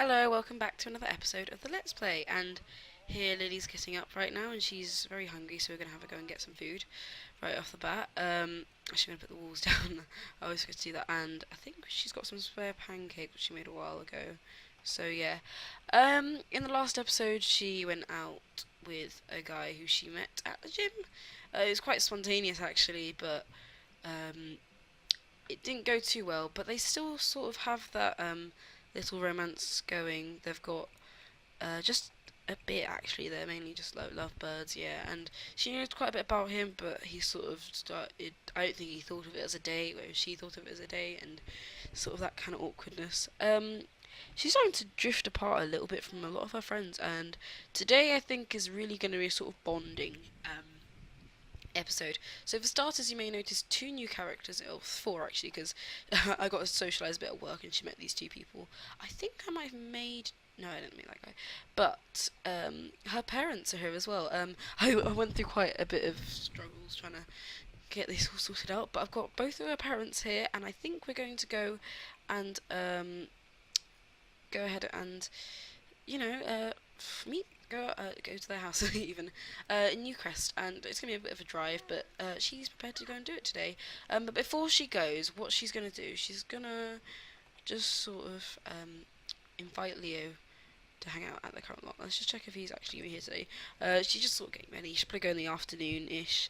Hello, welcome back to another episode of the Let's Play. And here Lily's getting up right now, and she's very hungry, so we're gonna have her go and get some food right off the bat. Actually, gonna put the walls down. I always forget to do that. And I think she's got some spare pancakes which she made a while ago. So yeah. In the last episode, she went out with a guy who she met at the gym. It was quite spontaneous actually, but um, it didn't go too well. But they still sort of have that little romance going. They've got just a bit actually. They're mainly just like lovebirds, yeah. And she knows quite a bit about him, but he sort of started. I don't think he thought of it as a date, whereas she thought of it as a date, and sort of that kind of awkwardness. She's starting to drift apart a little bit from a lot of her friends, and today I think is really going to be a sort of bonding episode. So for starters, you may notice two new characters, or four actually, because I got to socialise a bit at work and she met these two people. I think I might have made. No, I didn't meet that guy. But her parents are here as well. I went through quite a bit of struggles trying to get this all sorted out, but I've got both of her parents here, and I think we're going to go and go ahead and meet go to their house even in Newcrest, and it's gonna be a bit of a drive, but she's prepared to go and do it today. But before she goes, what she's gonna do, she's gonna just sort of invite Leo to hang out at the current lot. Let's just check if he's actually here today. She's just sort of getting ready. She'll probably go in the afternoon-ish.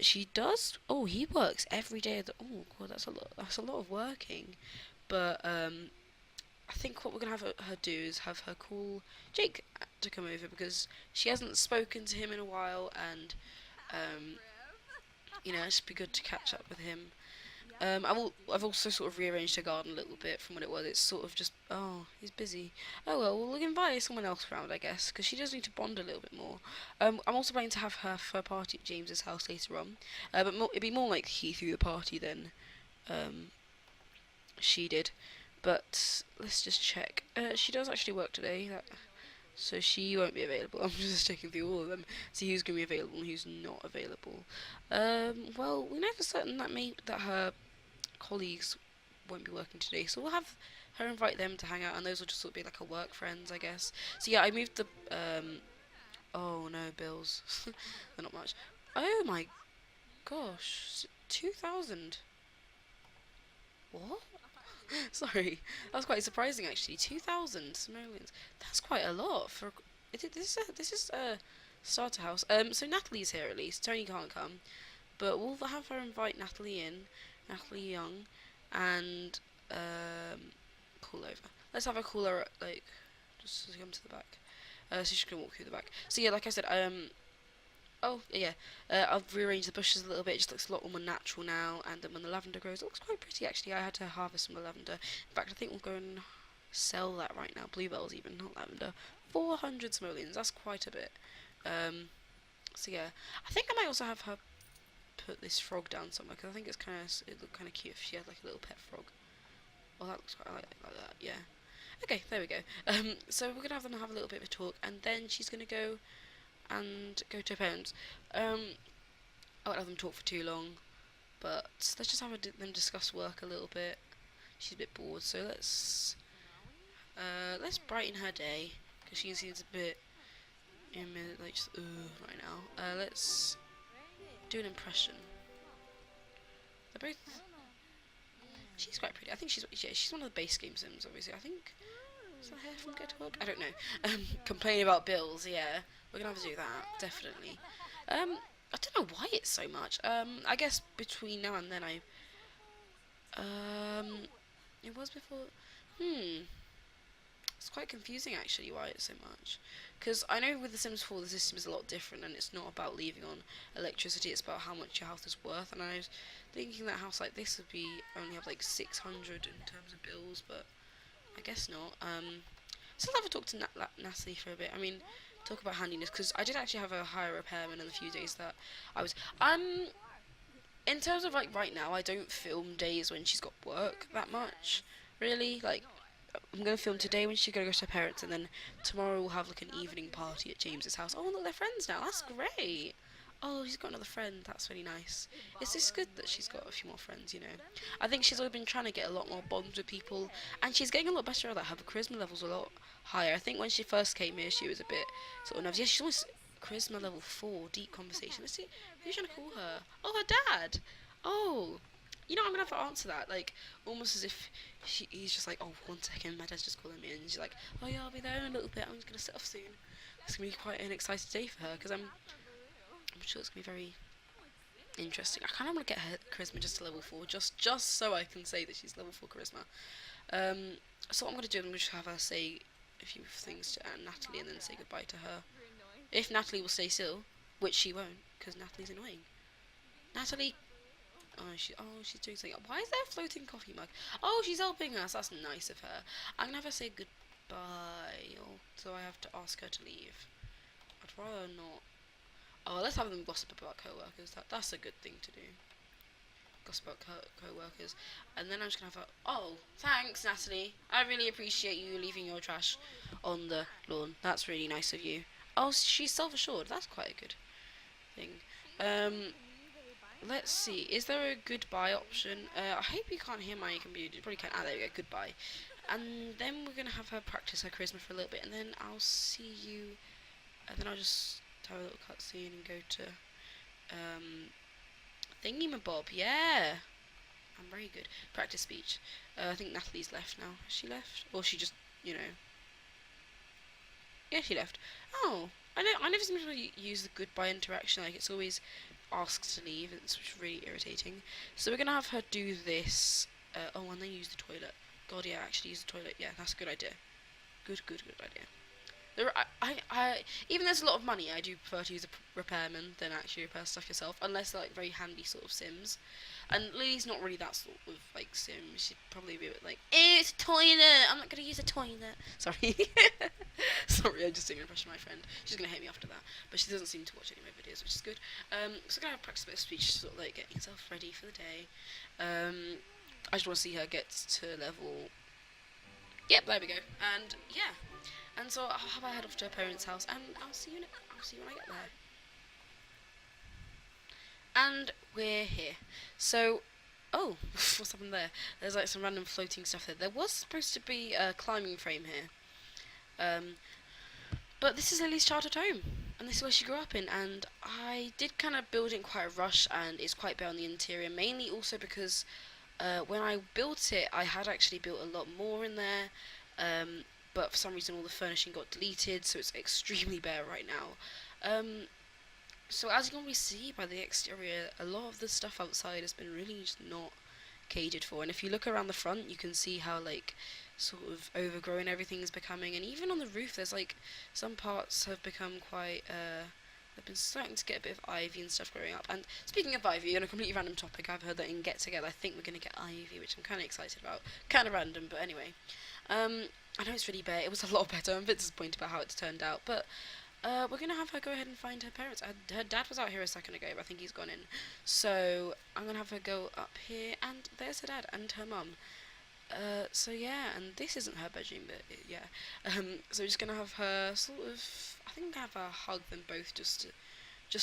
She does. Oh, he works every day. Oh, God, that's a lot. That's a lot of working. But I think what we're gonna have her do is have her call Jake to come over because she hasn't spoken to him in a while, and it's be good to catch up with him. I've also sort of rearranged her garden a little bit from what it was. It's sort of just, oh, he's busy. Oh well, we'll invite someone else around, I guess, because she does need to bond a little bit more. I'm also planning to have her for a party at James's house later on, but it'd be more like he threw the party than she did. But let's just check. She does actually work today, so she won't be available. I'm just checking through all of them, see who's going to be available and who's not available. Well, we know for certain that her colleagues won't be working today, so we'll have her invite them to hang out, and those will just sort of be like her work friends, I guess. So yeah, I moved the. Oh no, bills. They're not much. Oh my gosh, 2,000. What? Sorry, that was quite surprising actually. 2,000 simoleons. That's quite a lot for. This is a starter house. So Natalie's here at least. Tony can't come, but we'll have her invite Natalie in, Natalie Young, and call over. Let's have her call her like just to come to the back. So she's gonna walk through the back. So yeah, like I said, oh, yeah. I've rearranged the bushes a little bit. It just looks a lot more natural now. And then when the lavender grows, it looks quite pretty, actually. I had to harvest some of the lavender. In fact, I think we'll go and sell that right now. Bluebells even, not lavender. 400 simoleons. That's quite a bit. So, yeah. I think I might also have her put this frog down somewhere, because I think it looked kind of cute if she had, like, a little pet frog. Oh, that looks quite like that, yeah. Okay, there we go. So we're going to have them have a little bit of a talk, and then she's going to go and go to her parents. I won't have them talk for too long, but let's just have them discuss work a little bit. She's a bit bored, so let's brighten her day because she seems a bit like just right now. Let's do an impression. They're both. She's quite pretty. I think she's one of the base game sims, obviously. I think. Is that hair from Get to Work? I don't know. Complaining about bills, yeah. We're gonna have to do that, definitely. I don't know why it's so much. I guess between now and then it was before. It's quite confusing actually why it's so much. Because I know with The Sims 4 the system is a lot different, and it's not about leaving on electricity, it's about how much your house is worth. And I was thinking that a house like this would be only have like 600 in terms of bills, but I guess not. Still have a talk to Natalie for a bit. I mean, talk about handiness, because I did actually have a hire repairman in the few days that I was. In terms of like right now, I don't film days when she's got work that much. Really, like I'm gonna film today when she's gonna go to her parents, and then tomorrow we'll have like an evening party at James's house. Oh look, they're friends now. That's great. Oh, she's got another friend. That's really nice. It's just good that she's got a few more friends, you know. I think she's always been trying to get a lot more bonds with people, and she's getting a lot better at that. Her charisma level's a lot higher. I think when she first came here, she was a bit sort of nervous. Yeah, she's almost charisma level 4, deep conversation. Let's see, who's trying to call her? Oh, her dad! Oh, you know, I'm gonna have to answer that, like, almost as if he's just like, oh, 1 second, my dad's just calling me, and she's like, oh yeah, I'll be there in a little bit, I'm just gonna set off soon. It's gonna be quite an exciting day for her, because I'm sure it's gonna be very interesting. I kind of want to get her charisma just to level 4, just so I can say that she's level 4 charisma. Um, so what I'm gonna do, I'm gonna just have her say a few things to Natalie, and then say goodbye to her. If Natalie will stay still, which she won't, because Natalie's annoying. Natalie, she's doing something. Why is there a floating coffee mug? Oh, she's helping us. That's nice of her. I'm gonna have her say goodbye, so I have to ask her to leave. I'd rather not. Oh, let's have them gossip about co-workers. That's a good thing to do. Gossip about co-workers. And then I'm just going to have a... Oh, thanks, Natalie. I really appreciate you leaving your trash on the lawn. That's really nice of you. Oh, she's self-assured. That's quite a good thing. Let's see. Is there a goodbye option? I hope you can't hear my computer. You probably can't. Ah, there we go. Goodbye. And then we're going to have her practice her charisma for a little bit. And then I'll see you... And then I'll just... have a little cutscene and go to Thingamabob. Yeah, I'm very good. Practice speech. I think Natalie's left now. Has she left? Or she just, you know... Yeah, she left. Oh, I never seem to use the goodbye interaction. Like, it's always asks to leave. It's really irritating. So we're going to have her do this. And then use the toilet. God, yeah, actually use the toilet. Yeah, that's a good idea. Good idea. Even though there's a lot of money, I do prefer to use a repairman than actually repair stuff yourself, unless they're like very handy sort of Sims. And Lily's not really that sort of like Sim. She'd probably be a bit like, it's a toilet. I'm not gonna use a toilet. Sorry, sorry. I'm just doing an impression of my friend. She's gonna hate me after that, but she doesn't seem to watch any of my videos, which is good. So I'm gonna practice a bit of speech, sort of like getting herself ready for the day. I just want to see her get to level. Yep, there we go. And yeah. And so I'll have her head off to her parents' house, and I'll see you when I get there. And we're here. So, oh, what's happened there? There's like some random floating stuff there. There was supposed to be a climbing frame here. But this is Lily's childhood home, and this is where she grew up in. And I did kind of build it in quite a rush, and it's quite bare on the interior, mainly also because when I built it, I had actually built a lot more in there. But for some reason all the furnishing got deleted, so it's extremely bare right now. So as you can probably see by the exterior, a lot of the stuff outside has been really just not catered for. And if you look around the front, you can see how like sort of overgrown everything is becoming. And even on the roof, there's like some parts have become quite they've been starting to get a bit of ivy and stuff growing up. And speaking of ivy, on a completely random topic, I've heard that in Get Together, I think we're going to get ivy, which I'm kind of excited about. Kind of random, but anyway. I know it's really bare. It was a lot better. I'm a bit disappointed about how it's turned out, but we're going to have her go ahead and find her parents. Her dad was out here a second ago, but I think he's gone in. So I'm going to have her go up here, and there's her dad and her mum. So yeah, and this isn't her bedroom, but yeah. So we're just going to have her sort of, I think have her hug them both just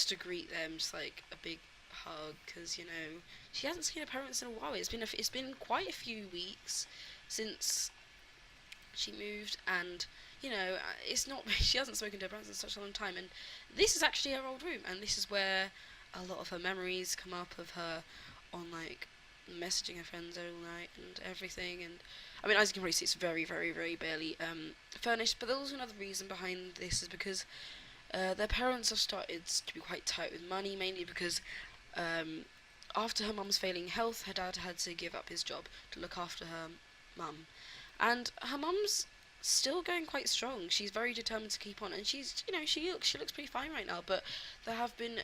to greet them, just like a big hug, because, you know, she hasn't seen her parents in a while. It's been quite a few weeks since she moved, and you know, it's not she hasn't spoken to her parents in such a long time, and this is actually her old room, and this is where a lot of her memories come up of her on like messaging her friends all night and everything. And I mean, as you can probably see, it's very barely furnished, but there's also another reason behind this, is because their parents have started to be quite tight with money, mainly because after her mum's failing health, her dad had to give up his job to look after her mum. And her mum's still going quite strong. She's very determined to keep on, and she's, you know, she looks pretty fine right now. But there have been,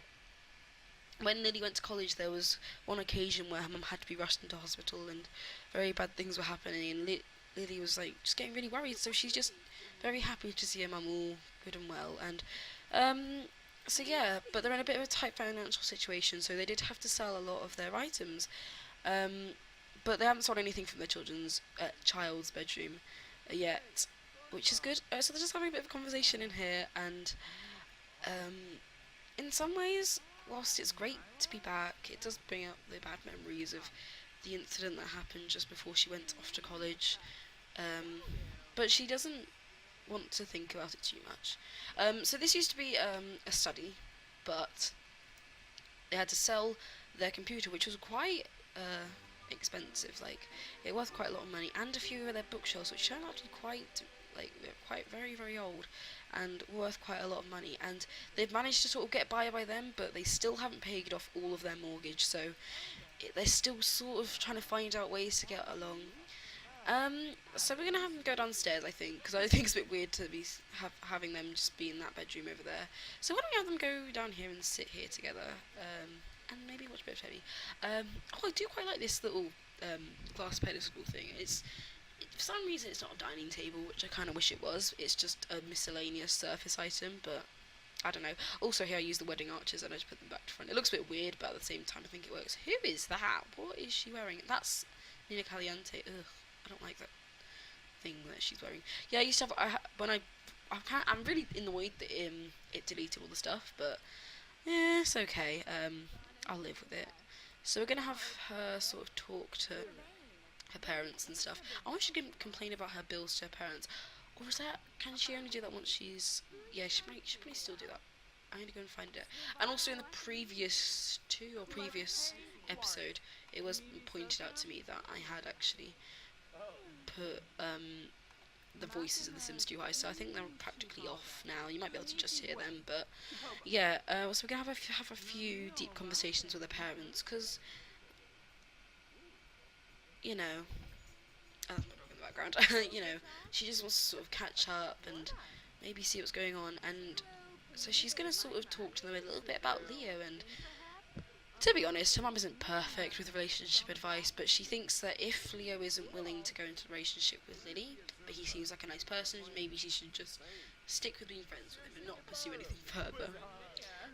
when Lily went to college, there was one occasion where her mum had to be rushed into hospital, and very bad things were happening. And Lily was like just getting really worried. So she's just very happy to see her mum all good and well. And so yeah, but they're in a bit of a tight financial situation, so they did have to sell a lot of their items. But they haven't sold anything from their child's bedroom yet, which is good. So they're just having a bit of a conversation in here, and in some ways, whilst it's great to be back, it does bring up the bad memories of the incident that happened just before she went off to college. Um, but she doesn't want to think about it too much. So this used to be a study, but they had to sell their computer, which was quite expensive. Like, it was quite a lot of money, and a few of their bookshelves, which turned out to be quite very very old, and worth quite a lot of money. And they've managed to sort of get by them, but they still haven't paid off all of their mortgage. So they're still sort of trying to find out ways to get along. So we're gonna have them go downstairs, I think, because I think it's a bit weird to be having them just be in that bedroom over there. So why don't we have them go down here and sit here together, and maybe watch a bit of telly. Oh, I do quite like this little glass pedestal thing. For some reason it's not a dining table, which I kind of wish it was. It's just a miscellaneous surface item, but I don't know. Also, here I use the wedding arches and I just put them back to front. It looks a bit weird, but at the same time I think it works. Who is that? What is she wearing? That's Nina Caliente. Ugh, I don't like that thing that she's wearing. Yeah, I used to have. I'm really annoyed that it deleted all the stuff, but yeah, it's okay. I'll live with it. So we're gonna have her sort of talk to her parents and stuff. I want she can complain about her bills to her parents. Or is that, can she only do that once she's, yeah, she probably still do that. I need to go and find it. And also in the previous episode, it was pointed out to me that I had actually put the voices of the Sims too high, so I think they're practically off now. You might be able to just hear them, but yeah. So we're gonna have a few deep conversations with her parents, because you know, my dog in the background. You know, she just wants to sort of catch up and maybe see what's going on, and so she's gonna sort of talk to them a little bit about Leo. And to be honest, her mum isn't perfect with relationship advice, but she thinks that if Leo isn't willing to go into a relationship with Lily, but he seems like a nice person, maybe she should just stick with being friends with him and not pursue anything further.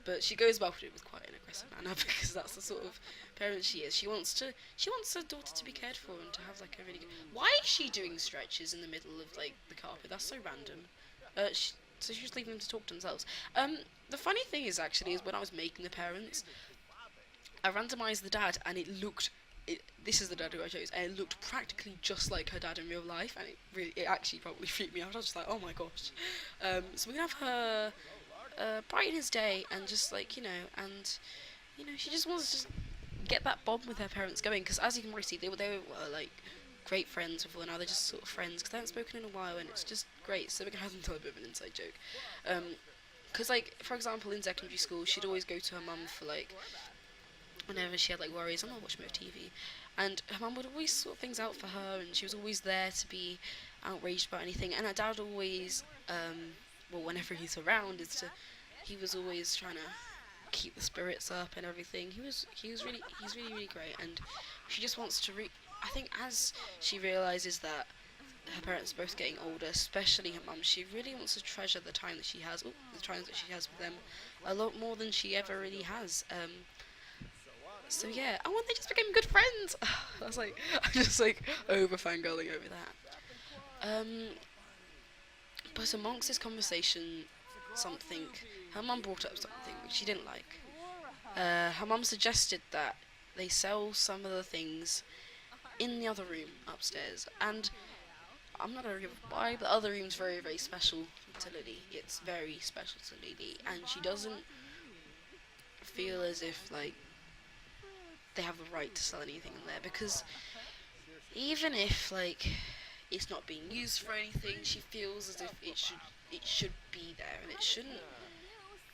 But she goes about it with quite an aggressive manner, because that's the sort of parent she is. She wants her daughter to be cared for and to have like a really good. Why is she doing stretches in the middle of like the carpet? That's so random. So she just leaving them to talk to themselves. The funny thing is actually is when I was making the parents, I randomised the dad, and this is the dad who I chose, and it looked practically just like her dad in real life, and it actually probably freaked me out. I was just like, oh my gosh. So we're gonna have her brighten his day, and just like, and she just wants to just get that bond with her parents going, because as you can probably see, they were like great friends before. Now they're just sort of friends because they haven't spoken in a while, and it's just great. So we're gonna have them tell a bit of an inside joke, because like, for example, in secondary school, she'd always go to her mum for like whenever she had like worries. I'm not watching a bit of TV, and her mum would always sort things out for her, and she was always there to be outraged about anything. And her dad always, whenever he's around, he was always trying to keep the spirits up and everything. He's really great, and she just wants to I think as she realises that her parents are both getting older, especially her mum, she really wants to treasure the time that she has, with them, a lot more than she ever really has. So yeah, and they just became good friends. I'm just like over fangirling over that. But amongst this conversation, her mum brought up something which she didn't like. Her mum suggested that they sell some of the things in the other room upstairs, and I'm not gonna give why, but the other room's very, very special to Lily. It's very special to Lily, and she doesn't feel as if like they have the right to sell anything in there, because even if like it's not being used for anything, she feels as if it should be there, and it shouldn't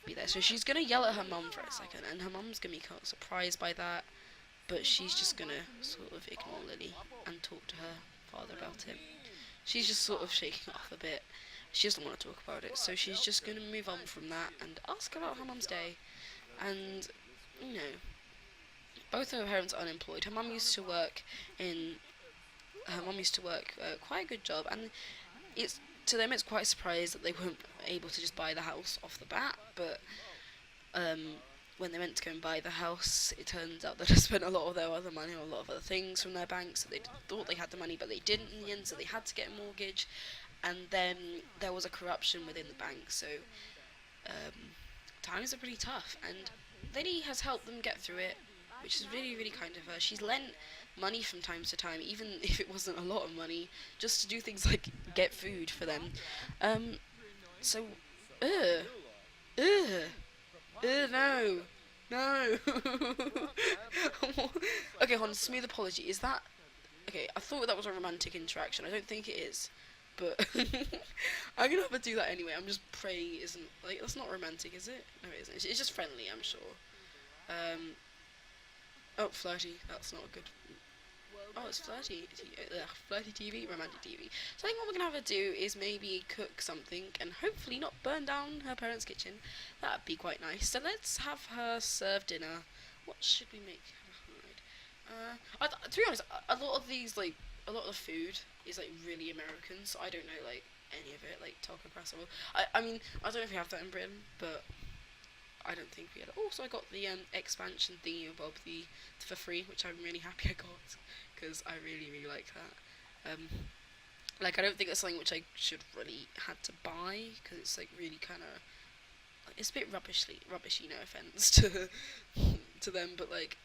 be there. So she's gonna yell at her mum for a second, and her mum's gonna be kind of surprised by that, but she's just gonna sort of ignore Lily and talk to her father about it. She's just sort of shaking off a bit. She doesn't want to talk about it, so she's just gonna move on from that and ask about her mum's day. And both of her parents are unemployed. Her mum used to work quite a good job, and to them it's quite a surprise that they weren't able to just buy the house off the bat. But when they went to go and buy the house, it turns out that they spent a lot of their other money on a lot of other things from their bank, so they thought they had the money, but they didn't in the end, so they had to get a mortgage. And then there was a corruption within the bank, so times are pretty tough. And Lily has helped them get through it, which is really, really kind of her. She's lent money from time to time, even if it wasn't a lot of money, just to do things like get food for them. Um, so, ugh, ugh, no, no. Okay, hold on, smooth apology. Is that okay? I thought that was a romantic interaction. I don't think it is, but I'm gonna have to do that anyway. I'm just praying it isn't like that's not romantic, is it? No, it isn't. It's just friendly, I'm sure. Um, oh, flirty. That's not good. Oh, it's flirty. Ugh, flirty TV, romantic TV. So I think what we're gonna have to do is maybe cook something and hopefully not burn down her parents' kitchen. That'd be quite nice. So let's have her serve dinner. What should we make? To be honest, a lot of these a lot of the food is like really American, so I don't know like any of it, like taco casserole. I mean, I don't know if we have that in Britain, but I don't think we had. Also, I got the expansion thingy of Bob the for free, which I'm really happy I got because I really really like that. Like I don't think that's something which I should really had to buy because it's like really kind of it's a bit rubbishy. No offense to to them, but like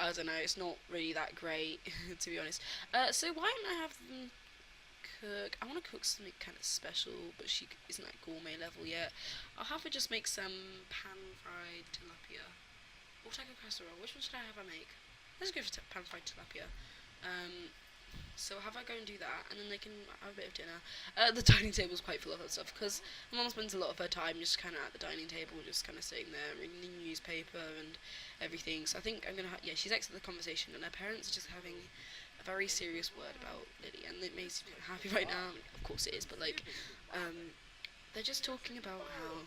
I don't know, it's not really that great to be honest. So why don't I have them cook? I want to cook something kind of special, but she isn't at gourmet level yet. I'll have her just make some pan-fried tilapia or taco casserole. Which one should I have her make? Let's go for pan-fried tilapia. Um, so I'll have her go and do that, and then they can have a bit of dinner. The dining table's quite full of her stuff because my mum spends a lot of her time just kind of at the dining table, just kind of sitting there reading the newspaper and everything. So I think I'm gonna yeah, she's exited the conversation, and her parents are just having a very serious word about Lily, and it makes me happy right now. Of course it is, but like, they're just talking about how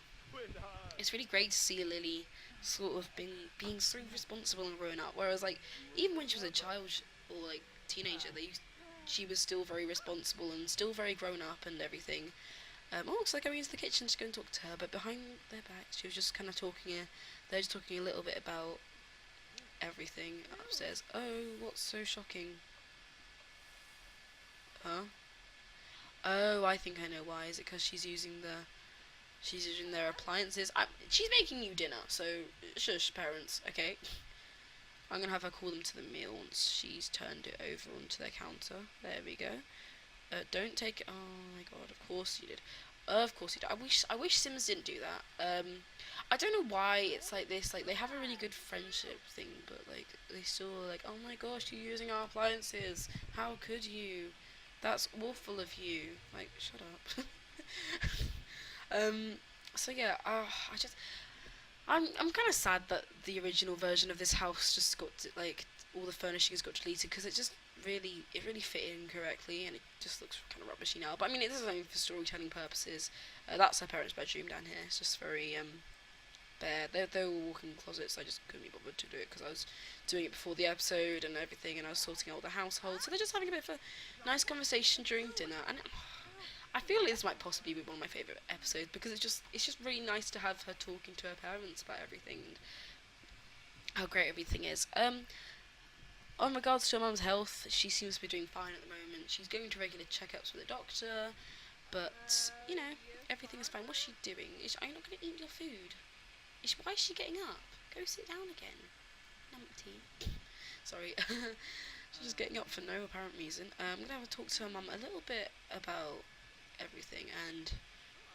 it's really great to see Lily sort of being so responsible and grown up. Whereas like even when she was a child or like teenager, she was still very responsible and still very grown up and everything. So going into the kitchen to go and talk to her, but behind their backs, she was just kind of talking. They're just talking a little bit about everything upstairs. Oh, what's so shocking? Huh? Oh, I think I know why. Is it because she's using their appliances? She's making you dinner, so shush, parents. Okay. I'm gonna have her call them to the meal once she's turned it over onto their counter. There we go. Don't take it. Oh my god! Of course you did. Of course you did. I wish Sims didn't do that. I don't know why it's like this. Like they have a really good friendship thing, but like they still are like, oh my gosh, you're using our appliances. How could you? That's awful of you. Like, shut up. um. So yeah. I'm kind of sad that the original version of this house just like all the furnishings got deleted because it really fit in correctly and it just looks kind of rubbishy now. But I mean, it is only for storytelling purposes. That's her parents' bedroom down here. It's just very bare. They're all walk-in closets. I just couldn't be bothered to do it because I was doing it before the episode and everything, and I was sorting out the household. So they're just having a bit of a nice conversation during dinner, and I feel like this might possibly be one of my favourite episodes because it's just really nice to have her talking to her parents about everything and how great everything is. On regards to her mum's health, she seems to be doing fine at the moment. She's going to regular checkups with the doctor, but you know everything is fine. What's she doing? Are you not going to eat your food? Why is she getting up? Go sit down again. Numpty. Sorry. She's just getting up for no apparent reason. I'm going to have a talk to her mum a little bit about everything and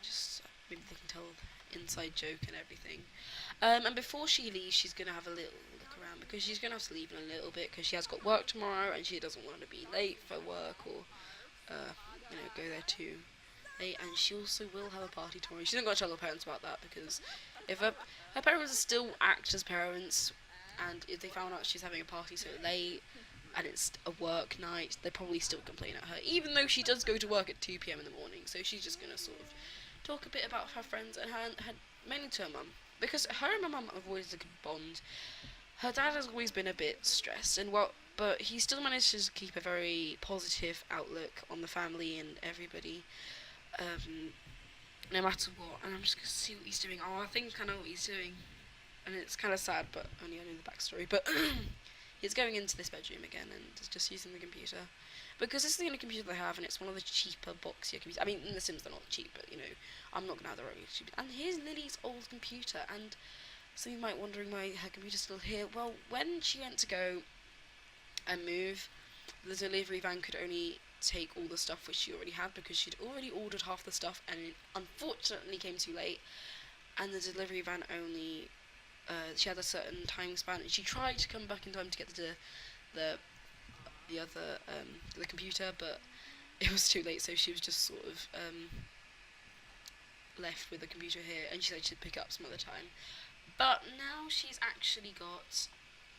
just maybe they can tell the inside joke and everything. And before she leaves, she's going to have a little look around because she's going to have to leave in a little bit because she has got work tomorrow and she doesn't want to be late for work or, go there too late. And she also will have a party tomorrow. She's not going to tell her parents about that because if her parents still act as parents and if they found out she's having a party so late and it's a work night, they probably still complain at her, even though she does go to work at 2 p.m. in the morning. So she's just going to sort of talk a bit about her friends and her mainly to her mum, because her and my mum have always a good bond. Her dad has always been a bit stressed, but he still manages to keep a very positive outlook on the family and everybody, no matter what. And I'm just going to see what he's doing. Oh, I think I know what he's doing. And it's kind of sad, but only I know the backstory. But he's going into this bedroom again and just using the computer. Because this is the only computer they have, and it's one of the cheaper, boxier computers. I mean, in The Sims they're not cheap, but, I'm not going to have the right cheap. And here's Lily's old computer, and So you might wondering why her computer's still here. Well, when she went to go and move, the delivery van could only take all the stuff which she already had because she'd already ordered half the stuff and it unfortunately came too late. And the delivery van only she had a certain time span, and she tried to come back in time to get the the other the computer, but it was too late. So she was just sort of left with the computer here, and she said she'd pick it up some other time. But now she's actually got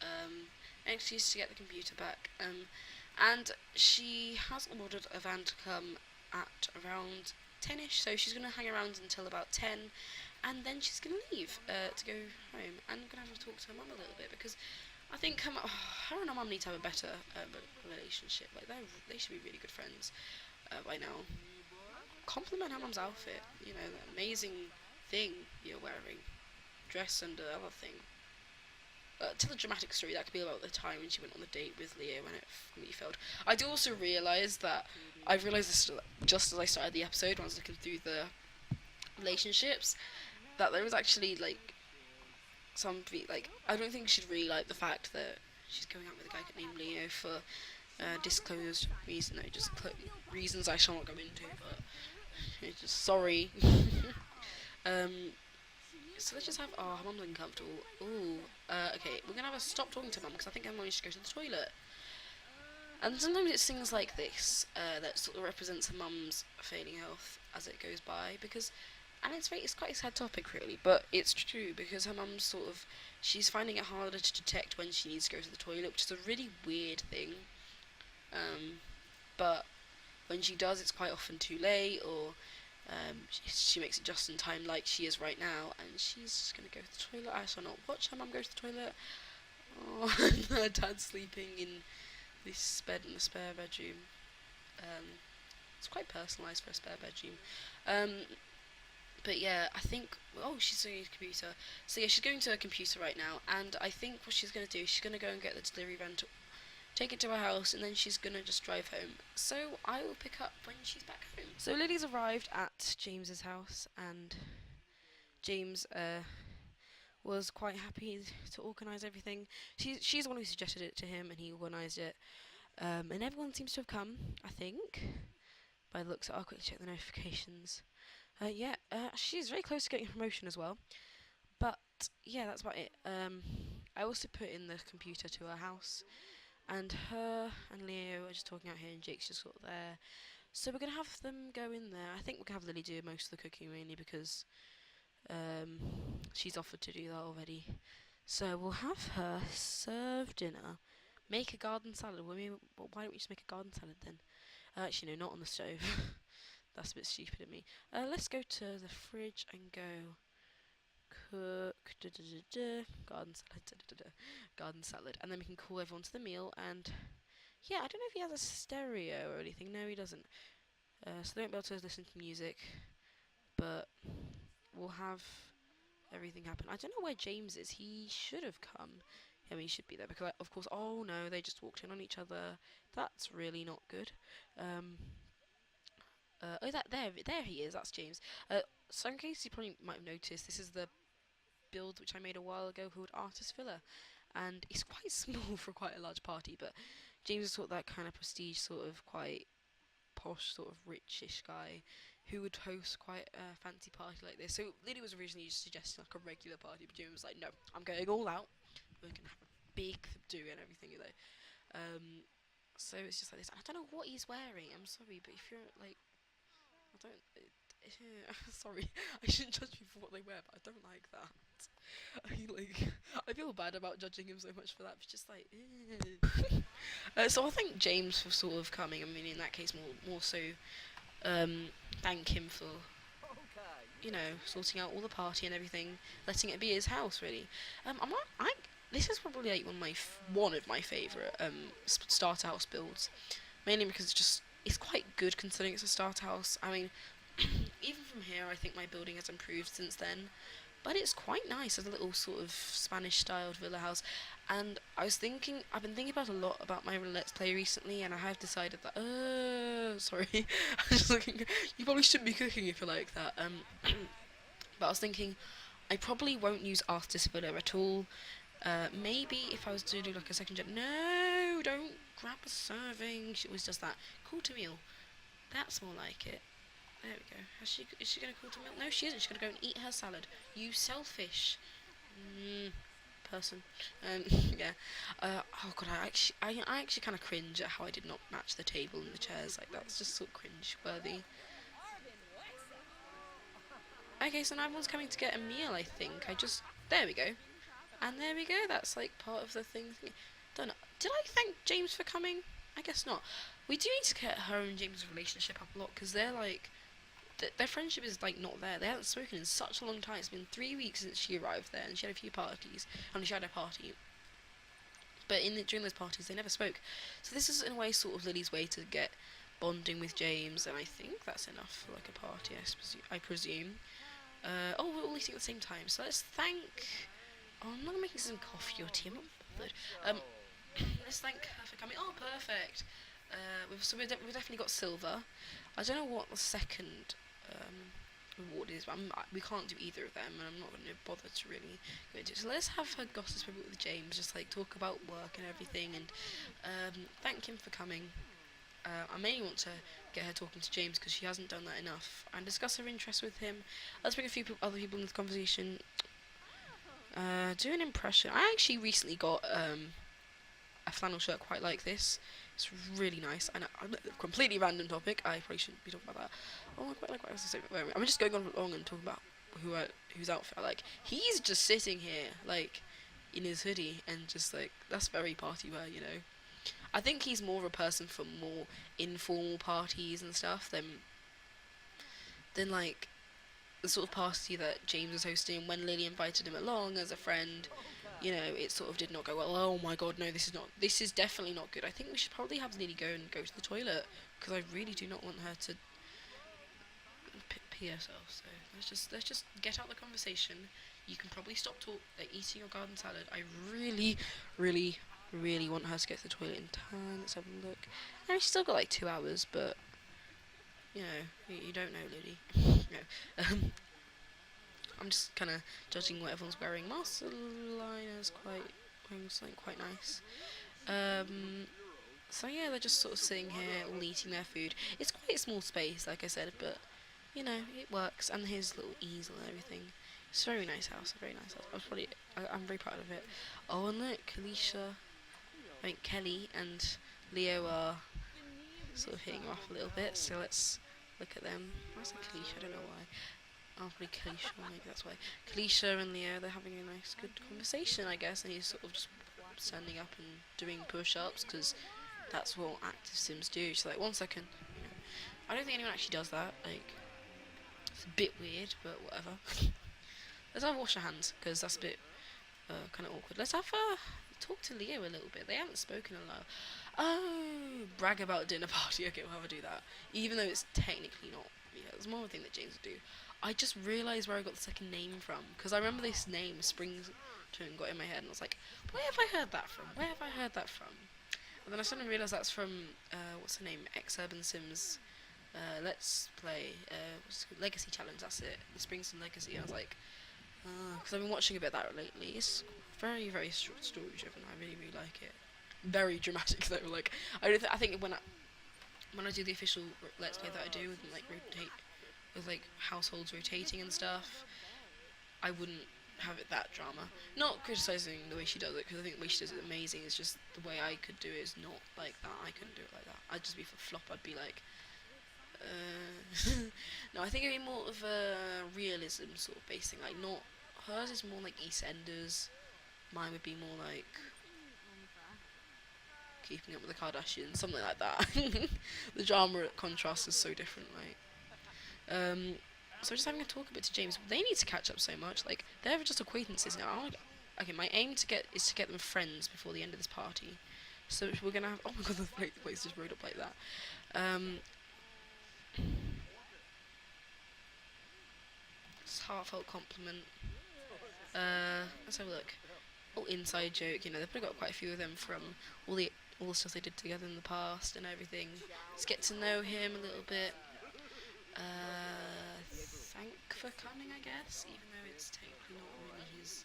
an excuse to get the computer back, and she has ordered a van to come at around 10ish, so she's going to hang around until about 10, and then she's going to leave to go home, and I'm going to have to talk to her mum a little bit, because I think her and her mum need to have a better relationship. Like, they should be really good friends by now. Compliment her mum's outfit, you know, that amazing thing you're wearing, dress and the other thing. Tell a dramatic story. That could be about the time when she went on the date with Leo when it really failed. I do also realise that I realised this just as I started the episode when I was looking through the relationships, that there was actually like I don't think she'd really like the fact that she's going out with a guy named Leo for disclosed reasons. No, just reasons I shall not go into. But it's just sorry. So let's just have her mum's uncomfortable. Ooh, okay, we're gonna have to stop talking to mum because I think I'm going to go to the toilet. And sometimes it's things like this that sort of represents her mum's failing health as it goes by, because, and it's quite a sad topic really, but it's true because her mum's she's finding it harder to detect when she needs to go to the toilet, which is a really weird thing. But when she does, it's quite often too late, or she makes it just in time, like she is right now, and she's just gonna go to the toilet. I shall not watch her mum go to the toilet. Oh, and her dad's sleeping in this bed in the spare bedroom. It's quite personalised for a spare bedroom. But yeah, I think, she's doing a computer. So yeah, she's going to a computer right now, and I think what she's going to do, she's going to go and get the delivery van to take it to her house, and then she's going to just drive home. So I will pick up when she's back home. So Lily's arrived at James's house, and James was quite happy to organise everything. She's the one who suggested it to him, and he organised it. And everyone seems to have come, I think, by the looks of it. I'll quickly check the notifications. She's very close to getting a promotion as well. But yeah, that's about it. I also put in the computer to her house, and her and Leo are just talking out here, and Jake's just sort of there. So we're gonna have them go in there. I think we're gonna have Lily do most of the cooking mainly because she's offered to do that already. So we'll have her serve dinner, make a garden salad. Why don't we just make a garden salad then? Actually, no, not on the stove. That's a bit stupid of me. Let's go to the fridge and go cook garden salad, garden salad, and then we can call everyone to the meal. And yeah, I don't know if he has a stereo or anything. No, he doesn't. So they won't be able to listen to music, but we'll have everything happen. I don't know where James is. He should have come. I mean, he should be there because, of course. Oh no, they just walked in on each other. That's really not good. There he is. That's James. So in case you probably might have noticed, this is the build which I made a while ago called Artist Villa, and it's quite small for quite a large party. But James is sort of that kind of prestige, sort of quite posh, sort of richish guy who would host quite a fancy party like this. So Lily was originally just suggesting like a regular party, but James was like, no, I'm going all out. We're gonna have a big do and everything, you know. So it's just like this. I don't know what he's wearing. I'm sorry, but if you're like, I don't. Sorry, I shouldn't judge people for what they wear, but I don't like that. I feel bad about judging him so much for that. It's just like, so I thank James for sort of coming. I mean, in that case, more so, thank him for, sorting out all the party and everything, letting it be his house. Really, this is probably like one of my favourite starter house builds, mainly because it's quite good considering it's a starter house. I mean, even from here, I think my building has improved since then. But it's quite nice as a little sort of Spanish-styled villa house. And I've been thinking about a lot about my Let's Play recently, and I have decided that, sorry, I'm just looking, you probably shouldn't be cooking if you're like that. But I was thinking, I probably won't use artist filler at all. Maybe if I was to do like a second gen. No, don't grab a serving. She always does that. Call to meal. That's more like it. There we go. Is she gonna call to meal? No, she isn't. She's gonna go and eat her salad. You selfish person. Yeah. Oh god, I actually kind of cringe at how I did not match the table and the chairs. Like that's just so cringe worthy. Okay, so now everyone's coming to get a meal. I think there we go. And there we go, that's like part of the thing. Don't know. Did I thank James for coming? I guess not. We do need to get her and James' relationship up a lot because they're like, their friendship is like not there. They haven't spoken in such a long time. It's been 3 weeks since she arrived there and she had a few parties. And she had a party. But during those parties, they never spoke. So this is in a way sort of Lily's way to get bonding with James, and I think that's enough for like a party, I presume. Oh, we're all eating at the same time. So let's thank. Oh, I'm not making some coffee or tea. I'm not bothered. Let's thank her for coming. Oh, perfect. We've definitely got silver. I don't know what the second reward is, but we can't do either of them, and I'm not going to bother to really go into it. So let's have her gossip with James, just like talk about work and everything, and thank him for coming. I mainly want to get her talking to James because she hasn't done that enough, and discuss her interest with him. Let's bring a few other people into the conversation. Do an impression. I actually recently got a flannel shirt quite like this. It's really nice. And a completely random topic. I probably shouldn't be talking about that. Oh, I quite like what I was saying. I'm just going on long and talking about whose outfit I like. He's just sitting here, like, in his hoodie, and just like that's very party wear, you know. I think he's more of a person for more informal parties and stuff than like the sort of party that James was hosting when Lily invited him along as a friend. You know, it sort of did not go well. Oh my god, no, this is definitely not good. I think we should probably have Lily go to the toilet because I really do not want her to pee herself. So let's just get out the conversation. You can probably stop eating your garden salad. I really, really, really want her to get to the toilet in time. Let's have a look. And she's still got like 2 hours, but you know, you don't know, Lily. No. I'm just kind of judging what everyone's wearing. Marcelina's wearing something quite nice. So yeah, they're just sort of sitting here, all eating their food. It's quite a small space, like I said, but you know, it works. And here's a little easel and everything. It's a very nice house, I'm very proud of it. Oh, and look, Kelly and Leo are sort of hitting off a little bit, so let's look at them. I said Kalisha, I don't know why. Oh, probably Kalisha, maybe that's why. Kalisha and Leo, they're having a nice, good conversation, I guess, and he's sort of just standing up and doing push-ups, because that's what active sims do. She's like, 1 second. You know. I don't think anyone actually does that, like, it's a bit weird, but whatever. Let's have wash our hands, because that's a bit kind of awkward. Let's have talk to Leo a little bit. They haven't spoken a lot. Oh, brag about dinner party. Okay, we'll have her do that. Even though it's technically not. Yeah, there's more of a thing that James would do. I just realised where I got the second name from. Because I remember this name, Springs, got in my head. And I was like, where have I heard that from? Where have I heard that from? And then I suddenly realised that's from, what's her name? Urban Sims. Let's Play. Legacy Challenge, that's it. The Springs and Legacy. I was like, because I've been watching a bit of that lately. It's very, very story driven. I really, really like it. Very dramatic though. Like I think when I do the official Let's Play that I do with like rotate with like households rotating and stuff, I wouldn't have it that drama. Not criticising the way she does it, because I think the way she does it is amazing. It's just the way I could do it is not like that. I couldn't do it like that. I'd just be for flop. I'd be like. No, I think it'd be more of a realism sort of based thing. Like not hers is more like EastEnders. Mine would be more like Keeping Up with the Kardashians, something like that. The drama contrast is so different, right? So just having a talk a bit to James. They need to catch up so much. Like they're just acquaintances now. Okay, my aim is to get them friends before the end of this party. So we're gonna have. Oh my god, the place just rode up like that. It's a heartfelt compliment. Let's have a look. Oh, inside joke. You know, they've probably got quite a few of them from all the stuff they did together in the past and everything. Let's get to know him a little bit. Thank for coming, I guess, even though it's technically not really his,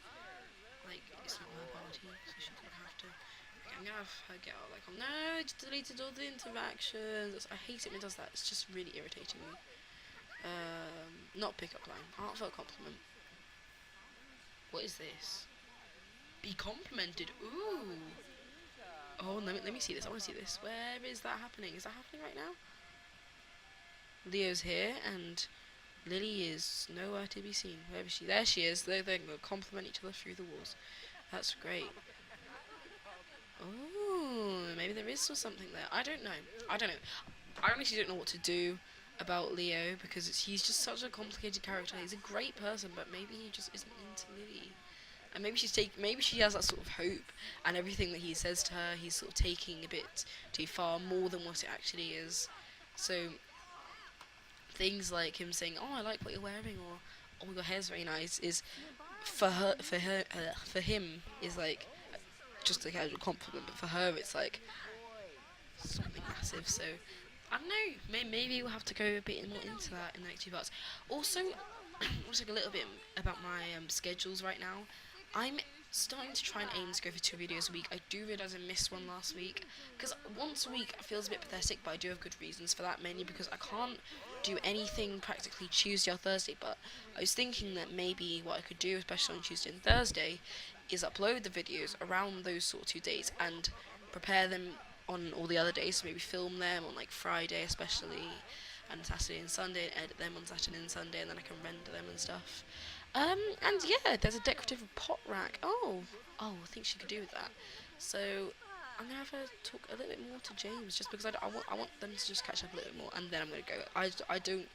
like, it's not her party, so she's gonna have to. Okay, I'm gonna have her get out, like, oh no, it's deleted all the interactions. I hate it when it does that, it's just really irritating me. Not pickup line, heartfelt compliment. What is this? Be complimented, ooh. Oh, let me see this, I wanna see this. Where is that happening? Is that happening right now? Leo's here, and Lily is nowhere to be seen. Where is she? There she is. They're going to compliment each other through the walls. That's great. Oh, maybe there is still something there. I don't know. I honestly don't know what to do about Leo because he's just such a complicated character. He's a great person, but maybe he just isn't into Lily. And maybe she has that sort of hope, and everything that he says to her, he's sort of taking a bit too far, more than what it actually is. So things like him saying, "Oh, I like what you're wearing," or "Oh, your hair's very nice," is for him is like just a casual compliment, but for her it's like something massive. So I don't know. Maybe we'll have to go a bit more into that in the next few parts. Also, I'll talk a little bit about my schedules right now. I'm starting to try and aim to go for 2 videos a week. I do realise I missed one last week, because once a week feels a bit pathetic, but I do have good reasons for that, mainly because I can't do anything practically Tuesday or Thursday. But I was thinking that maybe what I could do, especially on Tuesday and Thursday, is upload the videos around those sort of 2 days and prepare them on all the other days, so maybe film them on like Friday especially, and Saturday and Sunday, and edit them on Saturday and Sunday, and then I can render them and stuff. And yeah, there's a decorative pot rack. I think she could do with that. So I'm gonna have her talk a little bit more to James, just because I want them to just catch up a little bit more, and then I'm gonna go. I don't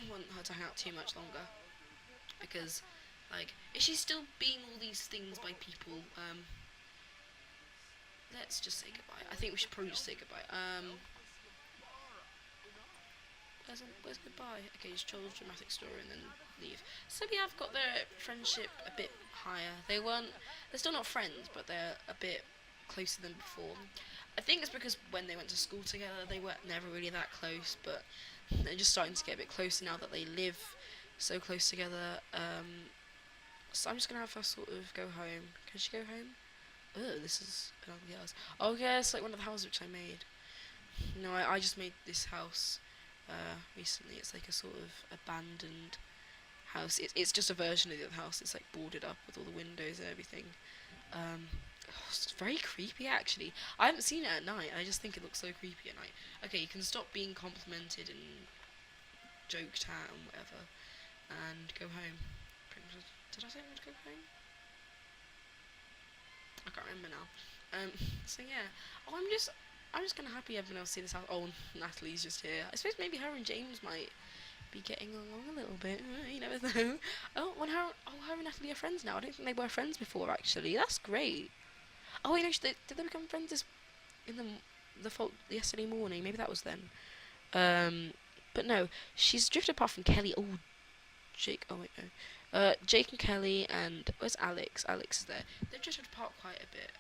want her to hang out too much longer, because like, if she's still being all these things by people, let's just say goodbye. I think we should probably just say goodbye. Where's goodbye? Okay, just tell a dramatic story and then leave. So we have got their friendship a bit higher. They're still not friends, but they're a bit closer than before. I think it's because when they went to school together, they were never really that close, but they're just starting to get a bit closer now that they live so close together. So I'm just gonna have her sort of go home. Can she go home? Oh, this is an ugly house. Oh yeah, it's like one of the houses which I made. No, I just made this house recently. It's like a sort of abandoned house. It's just a version of the other house. It's like boarded up with all the windows and everything. It's very creepy actually. I haven't seen it at night. I just think it looks so creepy at night. Okay, you can stop being complimented and joked at and whatever, and go home. Did I say I would go home? I can't remember now. So yeah. Oh, I'm just kind of happy everyone else see this house. Oh, Natalie's just here. I suppose maybe her and James might be getting along a little bit. You never know. Her and Natalie are friends now. I don't think they were friends before, actually. That's great. Oh, wait, no, did they become friends in yesterday morning? Maybe that was then. But no, she's drifted apart from Kelly. Oh, Jake. Oh, wait, no. Jake and Kelly, and where's Alex? Alex is there. They've drifted apart quite a bit.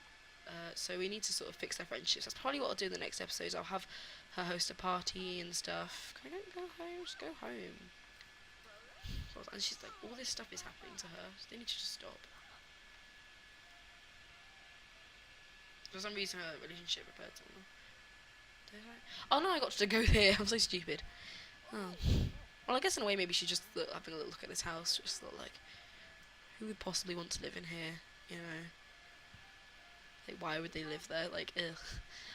So we need to sort of fix their friendships. That's probably what I'll do in the next episodes. I'll have her host a party and stuff. Can I go home? Just go home. And she's like, all this stuff is happening to her. So they need to just stop. For some reason, her relationship repaired someone. Did I? Oh no, I got to go there. I'm so stupid. Oh. Well, I guess in a way, maybe she's just having a little look at this house. Just thought, like, who would possibly want to live in here? You know. Like, why would they live there? Like, ugh.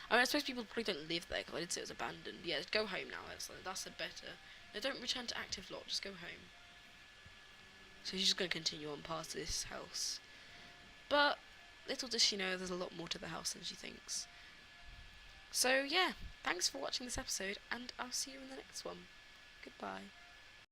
I mean, I suppose people probably don't live there, because I did say it was abandoned. Yeah, go home now. That's a better. No, don't return to active lot. Just go home. So she's just going to continue on past this house. But little does she know, there's a lot more to the house than she thinks. So yeah, thanks for watching this episode, and I'll see you in the next one. Goodbye.